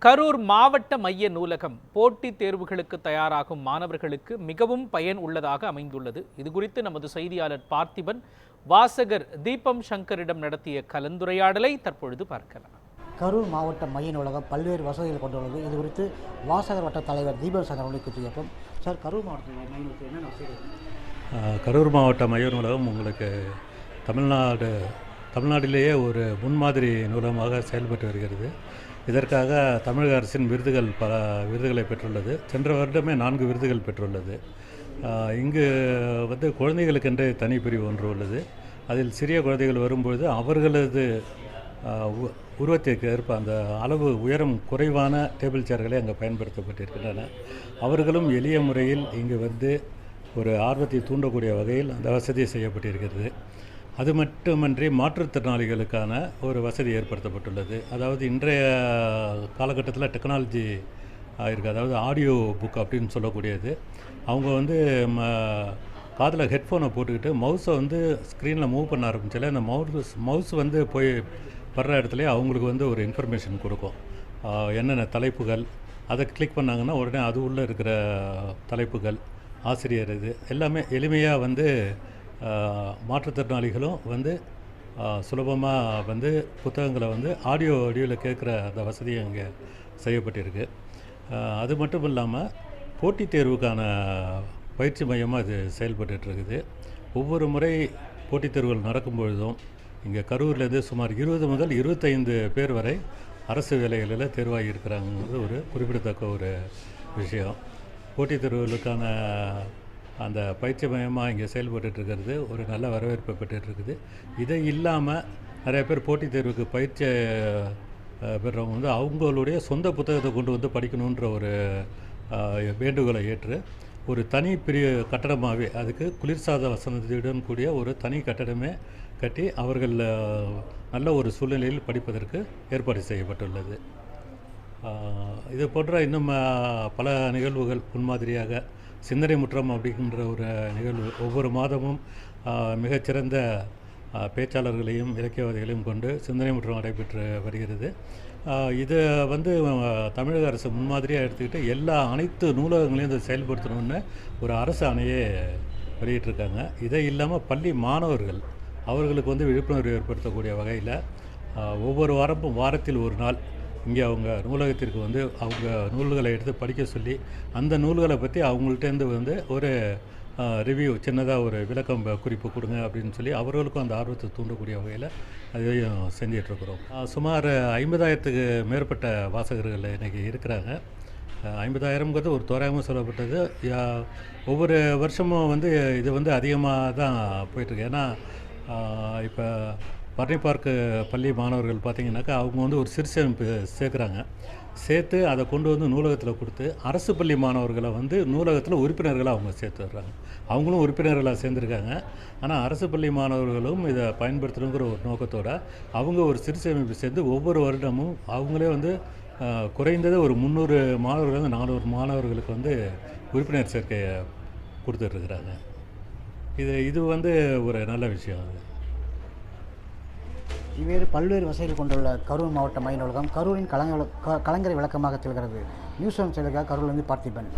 கரூர் மாவட்ட மைய நூலகம் போட்டித் தேர்வுகளுக்கு தயாராகும் மாணவர்களுக்கு மிகவும் பயன் உள்ளதாக அமைந்துள்ளது. இதுகுறித்து நமது செய்தியாளர் பார்த்திபன் வாசகர் தீபம் சங்கரிடம் நடத்திய கலந்துரையாடலை தற்பொழுது பார்க்கலாம். கரூர் மாவட்ட மைய நூலகம் பல்வேறு வசதிகள் கொண்டுள்ளது. இது குறித்து வாசகர் வட்ட தலைவர் தீபம் சங்கர் குறித்து சார், கரூர் மாவட்ட மைய நூலகத்தில் என்னென்ன வசதிகள்? கரூர் மாவட்ட மைய நூலகம் உங்களுக்கு தமிழ்நாட்டிலேயே ஒரு முன்மாதிரி நூலகமாக செயல்பட்டு வருகிறது. இதற்காக தமிழக அரசின் பல விருதுகளை பெற்றுள்ளது. சென்ற வருடமே 4 விருதுகள் பெற்றுள்ளது. இங்கு குழந்தைகளுக்கென்றே தனி பிரிவு ஒன்று உள்ளது. அதில் சிறிய குழந்தைகள் வரும்பொழுது அவர்களது உருவத்திற்கு ஏற்ப அந்த அளவு உயரம் குறைவான டேபிள் சேர்களை அங்கே பயன்படுத்தப்பட்டிருக்கின்றன. அவர்களும் எளிய முறையில் இங்கு ஒரு ஆர்வத்தை தூண்டக்கூடிய வகையில் அந்த வசதி செய்யப்பட்டிருக்கிறது. அது மட்டுமன்றி மாற்றுத்திறனாளிகளுக்கான ஒரு வசதி ஏற்படுத்தப்பட்டுள்ளது. அதாவது இன்றைய காலகட்டத்தில் டெக்னாலஜி இருக்குது. அதாவது ஆடியோ புக் அப்படின்னு சொல்லக்கூடியது. அவங்க காதில் ஹெட்ஃபோனை போட்டுக்கிட்டு மவுஸை ஸ்க்ரீனில் மூவ் பண்ண ஆரம்பித்தாலே அந்த மவுஸ் போய் படுற இடத்துல அவங்களுக்கு ஒரு இன்ஃபர்மேஷன் கொடுக்கும். என்னென்ன தலைப்புகள் அதை கிளிக் பண்ணாங்கன்னா உடனே அது உள்ளே இருக்கிற தலைப்புகள், ஆசிரியர், இது எல்லாமே எளிமையாக மாற்றுத்திறனாளிகளும் சுலபமாக புத்தகங்களை ஆடியோவில் கேட்குற அந்த வசதியும் இங்கே செய்யப்பட்டிருக்கு. அது மட்டும் இல்லாமல் போட்டித் தேர்வுக்கான பயிற்சி மையமாக இது செயல்பட்டுருக்குது. ஒவ்வொரு முறை போட்டித் தேர்வுகள் நடக்கும் பொழுதும் இங்கே கரூர்லேருந்து சுமார் 20 முதல் 25 பேர் வரை அரசு வேலைகளில் தேர்வாகி இருக்கிறாங்கிறது ஒரு குறிப்பிடத்தக்க ஒரு விஷயம். போட்டித் தேர்வுகளுக்கான அந்த பயிற்சி மையமாக இங்கே செயல்பட்டுருக்கிறது ஒரு நல்ல வரவேற்பை பெற்றுருக்குது. இதை இல்லாமல் நிறைய பேர் போட்டித் தேர்வுக்கு பயிற்சி பெறவங்க அவங்களுடைய சொந்த புத்தகத்தை கொண்டு படிக்கணுன்ற ஒரு வேண்டுகோளை ஏற்று ஒரு தனி கட்டடமாகவே அதுக்கு குளிர்சாத வசதியுடன் கூடிய ஒரு தனி கட்டடமே கட்டி அவர்கள் நல்ல ஒரு சூழ்நிலையில் படிப்பதற்கு ஏற்பாடு செய்யப்பட்டுள்ளது. இது போன்ற இன்னும் பல நிகழ்வுகள் முன்மாதிரியாக சிந்தனை முற்றம் அப்படிங்கிற ஒரு நிகழ்வு ஒவ்வொரு மாதமும் மிகச்சிறந்த பேச்சாளர்களையும் இலக்கியவாதிகளையும் கொண்டு சிந்தனை முற்றம் நடைபெற்று வருகிறது. இதை தமிழக அரசு முன்மாதிரியாக எடுத்துக்கிட்டு அனைத்து நூலகங்களையும் இதை செயல்படுத்தணும்னு ஒரு அரசு ஆணையை வெளியிட்டிருக்காங்க. இதை இல்லாமல் பள்ளி மாணவர்கள் அவர்களுக்கு விழிப்புணர்வு ஏற்படுத்தக்கூடிய வகையில் ஒவ்வொரு வாரத்தில் ஒரு நாள் இங்கே அவங்க நூலகத்திற்கு அவங்க நூல்களை எடுத்து படிக்க சொல்லி அந்த நூல்களை பற்றி அவங்கள்ட்டேருந்து ஒரு ரிவ்யூ, சின்னதாக ஒரு விளக்கம் குறிப்பு கொடுங்க அப்படின்னு சொல்லி அவர்களுக்கும் அந்த ஆர்வத்தை தூண்டக்கூடிய வகையில் அதையும் செஞ்சிட்ருக்குறோம். சுமார் 50,000க்கு மேற்பட்ட வாசகர்கள் இன்றைக்கி இருக்கிறாங்க. 50,000ங்கிறது ஒரு தோராயமாக சொல்லப்பட்டது. ஒவ்வொரு வருஷமும் இது அதிகமாக தான் போயிட்டுருக்கு. ஏன்னா இப்போ பரணி பார்க்கு பள்ளி மாணவர்கள் பார்த்திங்கனாக்கா அவங்க ஒரு சிறுசேமிப்பு சேர்க்குறாங்க. சேர்த்து அதை கொண்டு நூலகத்தில் கொடுத்து அரசு பள்ளி மாணவர்களை நூலகத்தில் உறுப்பினர்களாக அவங்க சேர்த்து வர்றாங்க. அவங்களும் உறுப்பினர்களாக சேர்ந்துருக்காங்க. ஆனால் அரசு பள்ளி மாணவர்களும் இதை பயன்படுத்தணுங்கிற ஒரு நோக்கத்தோடு அவங்க ஒரு சிறுசேமிப்பு சேர்ந்து ஒவ்வொரு வருடமும் அவங்களே குறைந்தது ஒரு 300 மாணவர்கள் 400 மாணவர்களுக்கு உறுப்பினர் சேர்க்கையை கொடுத்துட்ருக்குறாங்க. இது ஒரு நல்ல விஷயம். இவ்வேறு பல்வேறு வசதிகள் கொண்டுள்ள கரூர் மாவட்ட மைய நூலகம் கரூரின் கலைஞரை விளக்கமாக திகழ்கிறது. நியூஸ் 1 செய்திகளுக்காக கரூரிலிருந்து பார்த்திபன்.